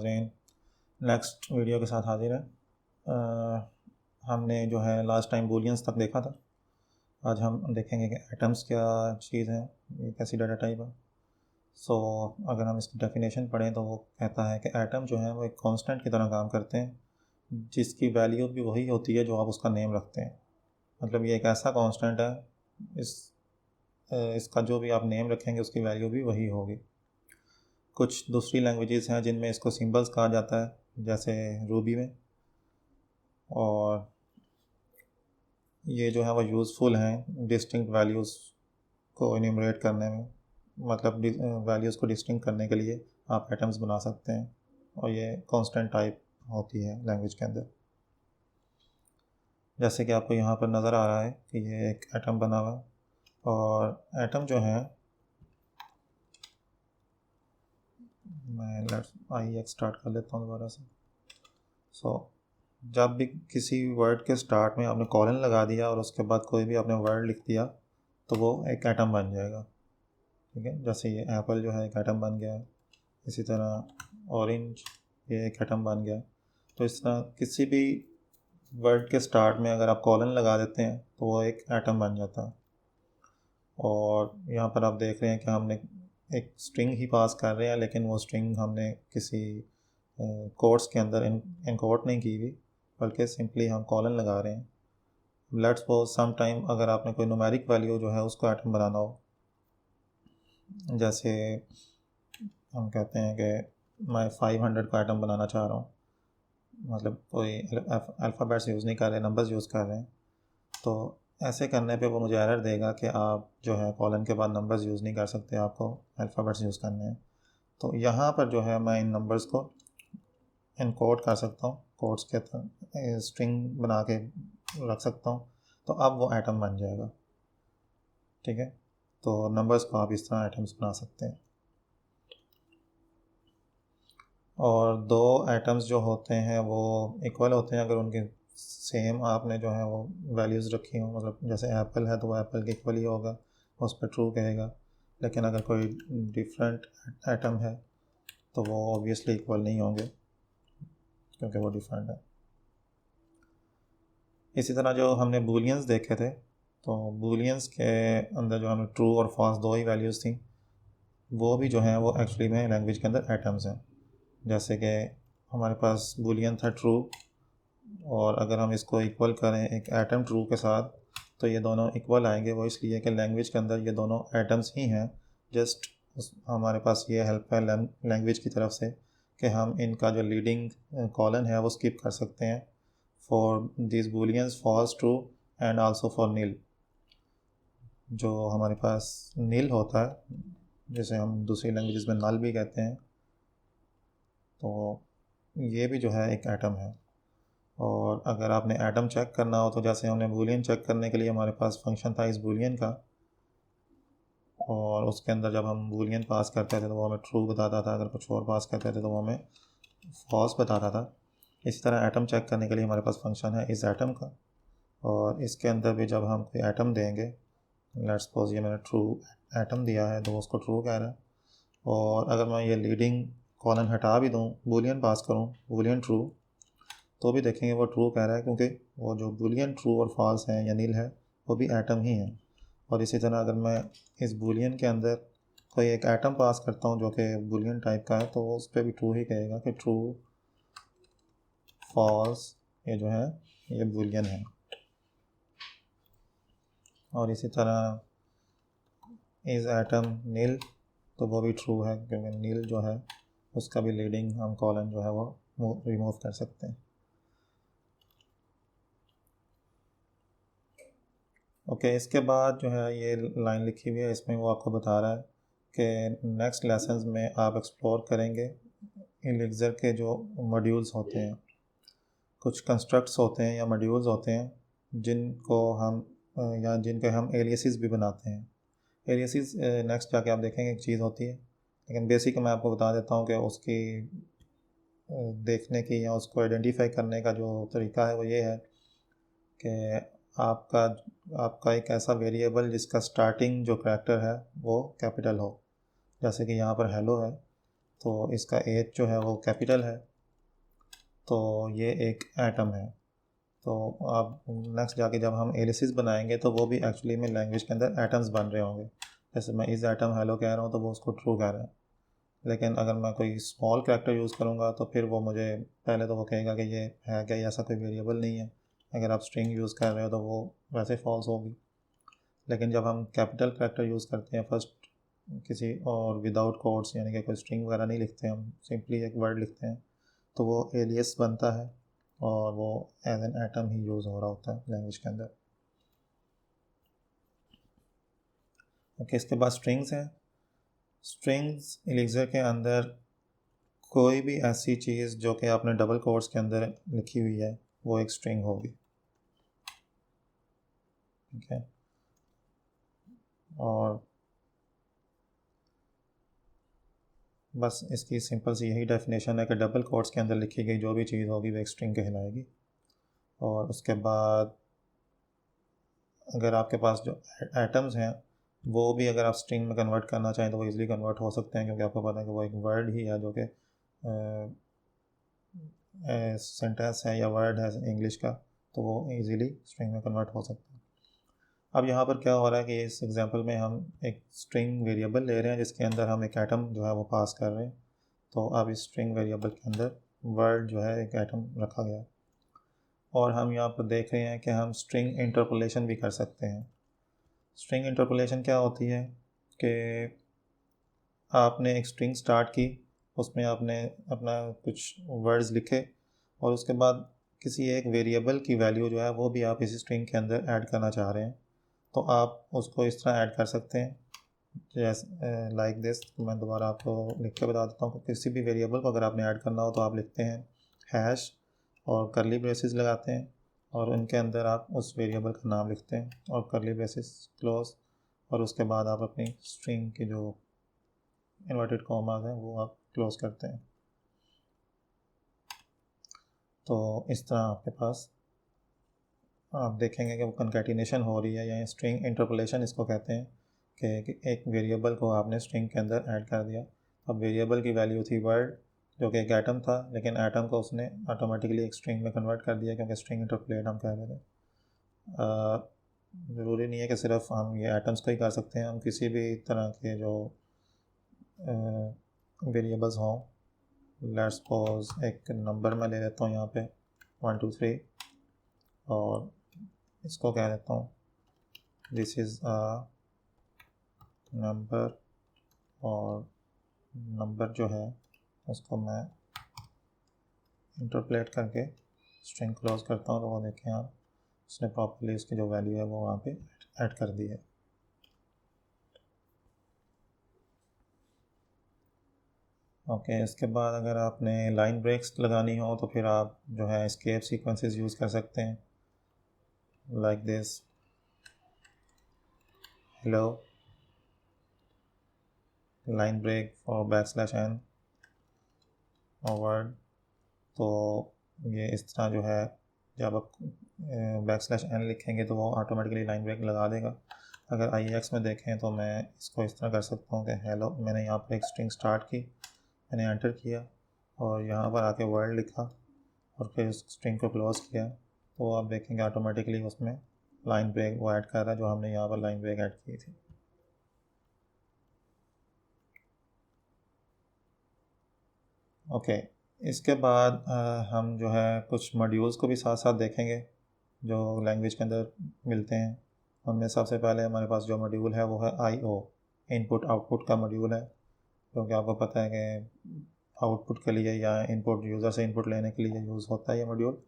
नाज़रीन, next video के साथ हाजिर है। हमने जो है लास्ट टाइम बूलियंस तक देखा था। आज हम देखेंगे कि एटम्स क्या चीज़ है, ये कैसी डाटा टाइप है। अगर हम इसकी डेफिनेशन पढ़ें तो वो कहता है कि एटम जो है वो एक कांस्टेंट की तरह काम करते हैं, जिसकी वैल्यू भी वही होती है जो आप उसका नेम रखते हैं। मतलब ये एक ऐसा कांस्टेंट है, इसका जो भी आप नेम रखेंगे उसकी वैल्यू भी वही होगी। कुछ दूसरी लैंग्वेजेस हैं जिनमें इसको सिंबल्स कहा जाता है, जैसे रूबी में, और ये जो है वो यूज़फुल हैं डिस्टिंक्ट वैल्यूज़ को इन्यूमरेट करने में। मतलब वैल्यूज़ को डिस्टिंक्ट करने के लिए आप एटम्स बना सकते हैं, और ये कांस्टेंट टाइप होती है लैंग्वेज के अंदर। जैसे कि आपको यहाँ पर नज़र आ रहा है कि ये एक एटम बना हुआ है, और एटम जो है, मैं आई एक्स स्टार्ट कर लेता हूँ दोबारा से। जब भी किसी वर्ड के स्टार्ट में आपने कॉलन लगा दिया और उसके बाद कोई भी आपने वर्ड लिख दिया तो वो एक एटम बन जाएगा। ठीक है, जैसे ये एप्पल जो है एक एटम बन गया है, इसी तरह ऑरेंज ये एक एटम बन गया। तो इस तरह किसी भी वर्ड के स्टार्ट में अगर आप कॉलन लगा देते हैं तो वो एक एटम बन जाता है। और यहाँ पर आप देख रहे हैं कि हमने एक स्ट्रिंग ही पास कर रहे हैं, लेकिन वो स्ट्रिंग हमने किसी कोट्स के अंदर इनकोड नहीं की हुई, बल्कि सिंपली हम कॉलन लगा रहे हैं। लेट्स सपोज सम टाइम अगर आपने कोई न्यूमेरिक वैल्यू जो है उसको एटम बनाना हो, जैसे हम कहते हैं कि मैं 500 का एटम बनाना चाह रहा हूँ, मतलब कोई अल्फ़ाबेट्स यूज़ नहीं कर रहे, नंबर्स यूज़ कर रहे हैं, तो ऐसे करने पे वो मुझे एरर देगा कि आप जो है कॉलन के बाद नंबर्स यूज़ नहीं कर सकते, आपको अल्फ़ाबेट्स यूज़ करने हैं। तो यहाँ पर जो है मैं इन नंबर्स को इनकोड कर सकता हूँ, कोड्स के स्ट्रिंग बना के रख सकता हूँ, तो अब वो एटम बन जाएगा। ठीक है, तो नंबर्स को आप इस तरह एटम्स बना सकते हैं। और दो एटम्स जो होते हैं वो इक्वल होते हैं अगर उनके सेम आपने जो है वो वैल्यूज़ रखी हो। मतलब जैसे एप्पल है तो वो एप्पल के इक्वल ही होगा, उस पर ट्रू कहेगा। लेकिन अगर कोई डिफरेंट एटम है तो वो ऑब्वियसली इक्वल नहीं होंगे, क्योंकि वो डिफरेंट है। इसी तरह जो हमने बूलियंस देखे थे, तो बूलियंस के अंदर जो हमें ट्रू और फॉल्स दो ही वैल्यूज़ थी, वो भी जो है वो एक्चुअली में लैंग्वेज के अंदर एटम्स हैं। जैसे कि हमारे पास बूलियन था ट्रू, और अगर हम इसको इक्वल करें एक एटम ट्रू के साथ तो ये दोनों इक्वल आएंगे। वो इसलिए कि लैंग्वेज के अंदर ये दोनों एटम्स ही हैं। जस्ट हमारे पास ये हेल्प है लैंग्वेज की तरफ से कि हम इनका जो लीडिंग कॉलन है वो स्किप कर सकते हैं। For this booleans false true and also for nil. जो हमारे पास नील होता है, जिसे हम दूसरी लैंग्वेज में नल भी कहते हैं, तो ये भी जो है एक एटम है। और अगर आपने एटम चेक करना हो तो जैसे हमने बूलियन चेक करने के लिए हमारे पास फंक्शन था इस बूलियन का, और उसके अंदर जब हम बूलियन पास करते थे तो वो हमें ट्रू बताता था, अगर कुछ और पास करते थे तो वो हमें फॉल्स बताता था। इसी तरह एटम चेक करने के लिए हमारे पास फंक्शन है इस एटम का, और इसके अंदर भी जब हम कोई एटम देंगे, लेट्स सपोज ये मैंने ट्रू एटम दिया है तो उसको ट्रू कह रहा है। और अगर मैं ये लीडिंग कॉलन हटा भी दूँ, बूलियन पास करूँ बूलियन ट्रू, तो भी देखेंगे वो ट्रू कह रहा है, क्योंकि वो जो बूलियन ट्रू और फॉल्स हैं या नील है वो भी एटम ही हैं। और इसी तरह अगर मैं इस बूलियन के अंदर कोई एक एटम पास करता हूँ जो कि बूलियन टाइप का है, तो वो उस पर भी ट्रू ही कहेगा कि ट्रू फॉल्स ये जो है ये बूलियन है। और इसी तरह इस एटम नील, तो वो भी ट्रू है, क्योंकि नील जो है उसका भी लीडिंग हम कॉलन जो है वो रिमूव कर सकते हैं। ओके, इसके बाद जो है ये लाइन लिखी हुई है, इसमें वो आपको बता रहा है कि नेक्स्ट लेसन्स में आप एक्सप्लोर करेंगे एलिक्सर के जो मॉड्यूल्स होते हैं। कुछ कंस्ट्रक्ट्स होते हैं या मॉड्यूल्स होते हैं जिनको हम या जिनके हम एलियासेस भी बनाते हैं। एलियासेस नेक्स्ट जाके आप देखेंगे एक चीज़ होती है, लेकिन बेसिक मैं आपको बता देता हूँ कि उसकी देखने की या उसको आइडेंटिफाई करने का जो तरीका है वो ये है कि आपका एक ऐसा वेरिएबल जिसका स्टार्टिंग जो करैक्टर है वो कैपिटल हो। जैसे कि यहाँ पर हेलो है, तो इसका एच जो है वो कैपिटल है, तो ये एक एटम है। तो अब नेक्स्ट जाके जब हम एलिसिस बनाएंगे तो वो भी एक्चुअली में लैंग्वेज के अंदर एटम्स बन रहे होंगे। जैसे मैं इस एटम हेलो कह रहा हूँ तो वो उसको ट्रू कह रहा है, लेकिन अगर मैं कोई स्मॉल कैरेक्टर यूज़ करूँगा तो फिर वो मुझे पहले तो वो कहेगा कि ये है क्या, ये ऐसा कोई वेरिएबल नहीं है। अगर आप स्ट्रिंग यूज़ कर रहे हो तो वो वैसे फॉल्स होगी। लेकिन जब हम कैपिटल कैरेक्टर यूज़ करते हैं फर्स्ट किसी और विदाउट कोड्स, यानी कि कोई स्ट्रिंग वगैरह नहीं लिखते, हम सिंपली एक वर्ड लिखते हैं, तो वो एलियस बनता है और वो एज एन एटम ही यूज़ हो रहा होता है लैंग्वेज के अंदर। ओके, इसके बाद स्ट्रिंग्स हैं। स्ट्रिंग्स एलिक्सर के अंदर कोई भी ऐसी चीज़ जो कि आपने डबल कोट्स के अंदर लिखी हुई है वो एक स्ट्रिंग होगी। ठीक है, और बस इसकी सिंपल सी यही डेफिनेशन है कि डबल कोट्स के अंदर लिखी गई जो भी चीज़ होगी वो एक स्ट्रिंग कहलाएगी। और उसके बाद अगर आपके पास जो एटम्स हैं वो भी अगर आप स्ट्रिंग में कन्वर्ट करना चाहें तो वो इजीली कन्वर्ट हो सकते हैं, क्योंकि आपको पता है कि वो एक वर्ड ही है जो कि सेंटेंस है या वर्ड है इंग्लिश का, तो वो इजीली स्ट्रिंग में कन्वर्ट हो सकता है। अब यहाँ पर क्या हो रहा है कि इस एग्जांपल में हम एक स्ट्रिंग वेरिएबल ले रहे हैं जिसके अंदर हम एक एटम जो है वो पास कर रहे हैं। तो अब इस स्ट्रिंग वेरिएबल के अंदर वर्ड जो है एक एटम रखा गया है, और हम यहाँ पर देख रहे हैं कि हम स्ट्रिंग इंटरपोलेशन भी कर सकते हैं। स्ट्रिंग इंटरपोलेशन क्या होती है कि आपने एक स्ट्रिंग स्टार्ट की, उसमें आपने अपना कुछ वर्ड्स लिखे, और उसके बाद किसी एक वेरिएबल की वैल्यू जो है वो भी आप इसी स्ट्रिंग के अंदर ऐड करना चाह रहे हैं, तो आप उसको इस तरह ऐड कर सकते हैं जैसे लाइक दिस। मैं दोबारा आपको लिख के बता देता हूँ कि किसी भी वेरिएबल को अगर आपने ऐड करना हो तो आप लिखते हैं हैश और करली ब्रेसेस लगाते हैं, और उनके अंदर आप उस वेरिएबल का नाम लिखते हैं और करली ब्रेसेस क्लोज, और उसके बाद आप अपनी स्ट्रिंग की जो इन्वर्टेड कॉमास हैं वो आप क्लोज करते हैं। तो इस तरह आपके पास आप देखेंगे कि वो कंकैटिनेशन हो रही है, या स्ट्रिंग इंटरपोलेशन इसको कहते हैं, कि एक वेरिएबल को आपने स्ट्रिंग के अंदर ऐड कर दिया। अब वेरिएबल की वैल्यू थी वर्ड जो कि एक एटम था, लेकिन एटम को उसने ऑटोमेटिकली एक स्ट्रिंग में कन्वर्ट कर दिया, क्योंकि स्ट्रिंग इंटरपोलेट हम कह रहे थे। ज़रूरी नहीं है कि सिर्फ हम ये एटम्स को ही कर सकते हैं, हम किसी भी तरह के जो वेरिएबल्स हों, लेट्स सपोज एक नंबर मैं ले लेता हूँ यहाँ पे 1 2 3, और इसको कह देता हूँ दिस इज़ अ नंबर, और नंबर जो है उसको मैं इंटरपोलेट करके स्ट्रिंग क्लोज करता हूँ, तो वो देखें आप उसने प्रॉपर्ली उसकी जो वैल्यू है वो वहाँ पे ऐड कर दी है। ओके, इसके बाद अगर आपने लाइन ब्रेक्स लगानी हो तो फिर आप जो है एस्केप सीक्वेंसेस यूज़ कर सकते हैं, like this hello line break और \n और वर्ड। तो ये इस तरह जो है जब आप \n लिखेंगे तो वो ऑटोमेटिकली लाइन ब्रेक लगा देगा। अगर IEX में देखें तो मैं इसको इस तरह कर सकता हूँ कि हेलो, मैंने यहाँ पर एक स्ट्रिंग स्टार्ट की, मैंने एंटर किया और यहाँ पर आके वर्ड लिखा और फिर उस स्ट्रिंग को क्लोज किया, तो आप देखेंगे ऑटोमेटिकली उसमें लाइन ब्रेक वो ऐड कर रहा है जो हमने यहाँ पर लाइन ब्रेक ऐड की थी। ओके, इसके बाद हम जो है कुछ मॉड्यूल्स को भी साथ साथ देखेंगे जो लैंग्वेज के अंदर मिलते हैं। उनमें सबसे पहले हमारे पास जो मॉड्यूल है वो है IO, इनपुट आउटपुट का मॉड्यूल है, क्योंकि आपको पता है कि आउटपुट के लिए या इनपुट यूज़र से इनपुट लेने के लिए यूज़ होता है ये मॉड्यूल,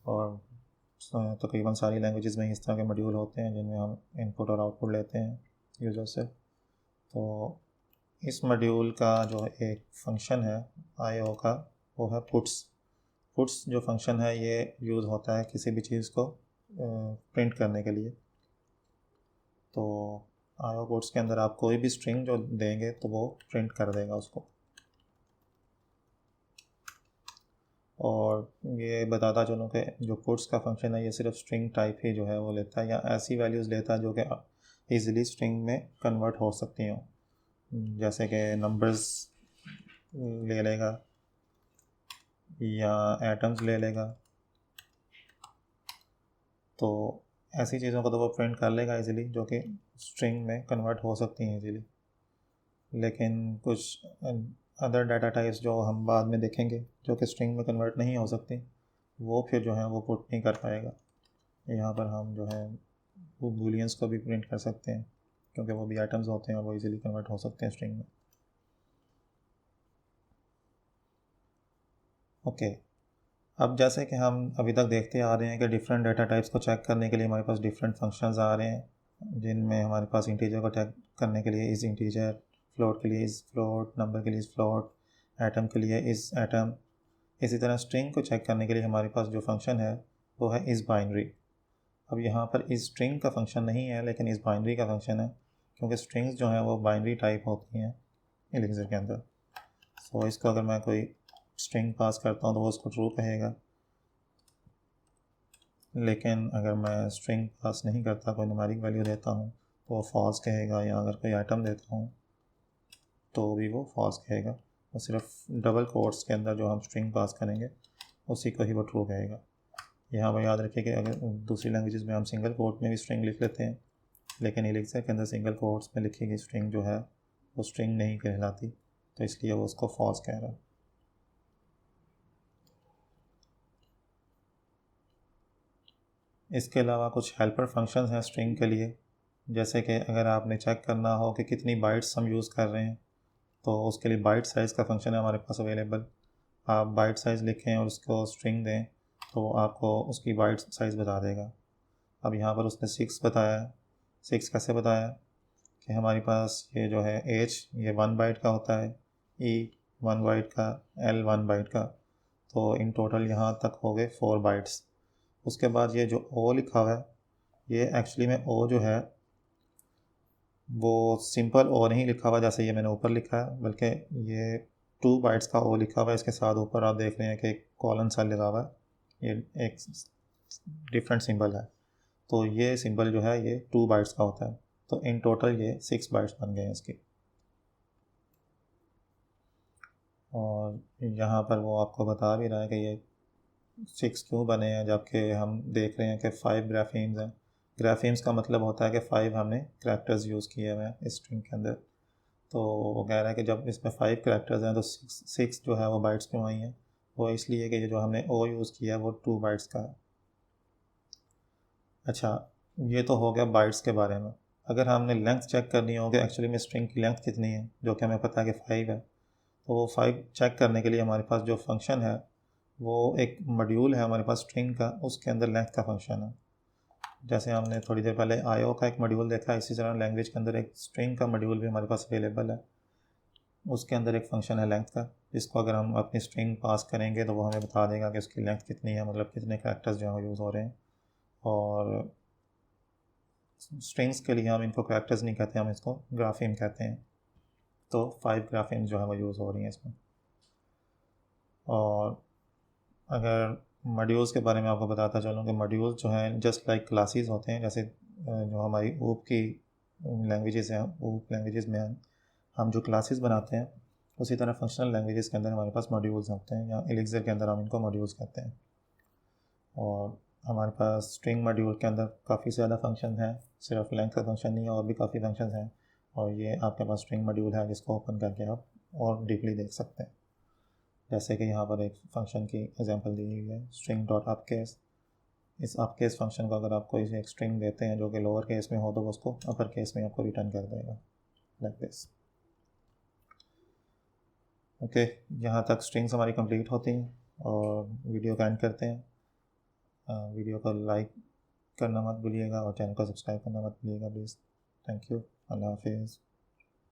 और तकरीबन सारी लैंग्वेजेस में इस तरह के मॉड्यूल होते हैं जिनमें हम इनपुट और आउटपुट लेते हैं यूज़र से। तो इस मॉड्यूल का जो एक फंक्शन है IO का वो है पुट्स। पुट्स जो फंक्शन है ये यूज़ होता है किसी भी चीज़ को प्रिंट करने के लिए। तो IO पुट्स के अंदर आप कोई भी स्ट्रिंग जो देंगे तो वो प्रिंट कर देगा उसको, और ये बताता चलूँ कि जो पुट्स का फंक्शन है ये सिर्फ स्ट्रिंग टाइप ही जो है वो लेता है, या ऐसी वैल्यूज़ लेता है जो कि ईज़िली स्ट्रिंग में कन्वर्ट हो सकती हों, जैसे कि नंबर्स ले लेगा या एटम्स ले लेगा, तो ऐसी चीज़ों को तो वो प्रिंट कर लेगा इजीली, जो कि स्ट्रिंग में कन्वर्ट हो सकती हैं इजीली। लेकिन कुछ अदर डाटा टाइप्स जो हम बाद में देखेंगे जो कि स्ट्रिंग में कन्वर्ट नहीं हो सकती, वो फिर जो है वो पुट नहीं कर पाएगा। यहाँ पर हम जो है वो बूलियंस को भी प्रिंट कर सकते हैं, क्योंकि वो भी आइटम्स होते हैं और वो इजीली कन्वर्ट हो सकते हैं स्ट्रिंग में। ओके, अब जैसे कि हम अभी तक देखते आ रहे हैं कि डिफरेंट डाटा टाइप्स को चेक करने के लिए हमारे पास डिफरेंट फंक्शंस आ रहे हैं, जिनमें हमारे पास इंटीजर को चेक करने के लिए इस इंटीजर, फ्लोट के लिए इस फ्लोट, नंबर के लिए इस फ्लोट, एटम के लिए इस एटम। इसी तरह स्ट्रिंग को चेक करने के लिए हमारे पास जो फंक्शन है वो है इस बाइनरी। अब यहाँ पर इस स्ट्रिंग का फंक्शन नहीं है, लेकिन इस बाइनरी का फंक्शन है, क्योंकि स्ट्रिंग्स जो हैं वो बाइनरी टाइप होती हैं एलिक्सर के अंदर। सो इसको अगर मैं कोई स्ट्रिंग पास करता हूँ तो वो उसको ट्रू कहेगा, लेकिन अगर मैं स्ट्रिंग पास नहीं करता, कोई न्यूमेरिक वैल्यू देता हूँ तो वो फॉल्स कहेगा, या अगर कोई आइटम देता हूँ तो भी वो फॉल्स कहेगा। और सिर्फ डबल कोट्स के अंदर जो हम स्ट्रिंग पास करेंगे उसी को ही वो ट्रू कहेगा। यहाँ पर याद रखिए कि अगर दूसरी लैंग्वेजेस में हम सिंगल कोट में भी स्ट्रिंग लिख लेते हैं, लेकिन एलिक्सर के अंदर सिंगल कोट्स में लिखी गई स्ट्रिंग जो है वो स्ट्रिंग नहीं कहलाती, तो इसलिए वो उसको फॉल्स कह रहा है। इसके अलावा कुछ हेल्पर फंक्शंस हैं स्ट्रिंग के लिए, जैसे कि अगर आपने चेक करना हो कि कितनी बाइट्स हम यूज़ कर रहे हैं, तो उसके लिए बाइट साइज़ का फंक्शन है हमारे पास अवेलेबल। आप बाइट साइज़ लिखें और उसको स्ट्रिंग दें तो आपको उसकी बाइट साइज़ बता देगा। अब यहाँ पर उसने 6 बताया है। 6 कैसे बताया कि हमारे पास ये जो है एच ये 1 बाइट का होता है, ई 1 बाइट का, एल 1 बाइट का, तो इन टोटल यहाँ तक हो गए 4 बाइट्स। उसके बाद ये जो ओ लिखा हुआ है, ये एक्चुअली में ओ जो है वो सिंपल ओ नहीं लिखा हुआ जैसे ये मैंने ऊपर लिखा है, बल्कि ये 2 बाइट्स का ओ लिखा हुआ है। इसके साथ ऊपर आप देख रहे हैं कि एक कॉलन सा लगा हुआ है, ये एक डिफरेंट सिंबल है, तो ये सिंबल जो है ये 2 बाइट्स का होता है। तो इन टोटल ये 6 बाइट्स बन गए हैं इसकी। और यहाँ पर वो आपको बता भी रहा है कि ये 6 क्यों बने हैं, जबकि हम देख रहे हैं कि 5 ग्राफीम्स हैं। ग्राफीम्स का मतलब होता है कि 5 हमने करैक्टर्स यूज़ किए हुए हैं इस स्ट्रिंग के अंदर। तो वो कह रहा है कि जब इसमें 5 करैक्टर्स हैं तो 6 जो है वो बाइट्स क्यों आई हैं, वो इसलिए कि ये जो हमने ओ यूज़ किया है वो 2 बाइट्स का है। अच्छा, ये तो हो गया बाइट्स के बारे में। अगर हमने लेंथ चेक करनी हो कि एक्चुअली में स्ट्रिंग की लेंथ कितनी है, जो कि हमें पता है कि 5 है, तो वो 5 चेक करने के लिए हमारे पास जो फंक्शन है वो एक मॉड्यूल है हमारे पास स्ट्रिंग का, उसके अंदर लेंथ का फंक्शन है। जैसे हमने थोड़ी देर पहले आईओ का एक मॉड्यूल देखा, इसी तरह लैंग्वेज के अंदर एक स्ट्रिंग का मॉड्यूल भी हमारे पास अवेलेबल है। उसके अंदर एक फंक्शन है लेंथ का, जिसको अगर हम अपनी स्ट्रिंग पास करेंगे तो वो हमें बता देगा कि उसकी लेंथ कितनी है, मतलब कितने कैरेक्टर्स जो हैं यूज़ हो रहे हैं। और स्ट्रिंग्स के लिए हम इनको कैरेक्टर्स नहीं कहते, हम इसको ग्राफीम कहते हैं। तो 5 ग्राफीम जो है वो यूज़ हो रही हैं इसमें। और अगर मॉड्यूल्स के बारे में आपको बताता चलूँ कि मॉड्यूल्स जो हैं जस्ट लाइक क्लासेस होते हैं। जैसे जो हमारी ऊप की लैंग्वेजेस हैं, ऊप लैंग्वेजेस में हम जो क्लासेस बनाते हैं, उसी तरह फंक्शनल लैंग्वेजेस के अंदर हमारे पास मॉड्यूल्स होते हैं, या एलिक्सर के अंदर हम इनको मॉड्यूल्स कहते हैं। और हमारे पास स्ट्रिंग मॉड्यूल के अंदर काफ़ी ज़्यादा फंक्शन हैं, सिर्फ लेंथ का फंक्शन नहीं है, और भी काफ़ी फंक्शन हैं। और ये आपके पास स्ट्रिंग मॉड्यूल है जिसको ओपन करके आप और डीपली देख सकते हैं। जैसे कि यहाँ पर एक फंक्शन की एग्जांपल दी हुई है, स्ट्रिंग डॉट अपकेस। इस अपकेस फंक्शन को अगर आप कोई एक स्ट्रिंग देते हैं जो कि लोअर केस में हो, तो वो उसको अपर केस में आपको रिटर्न कर देगा, लाइक दिस। ओके, यहाँ तक स्ट्रिंग्स हमारी कंप्लीट होती हैं और वीडियो का एंड करते हैं। वीडियो को लाइक करना मत भूलिएगा और चैनल को सब्सक्राइब करना मत भूलिएगा प्लीज़। Thank you. अल्लाह हाफिज़।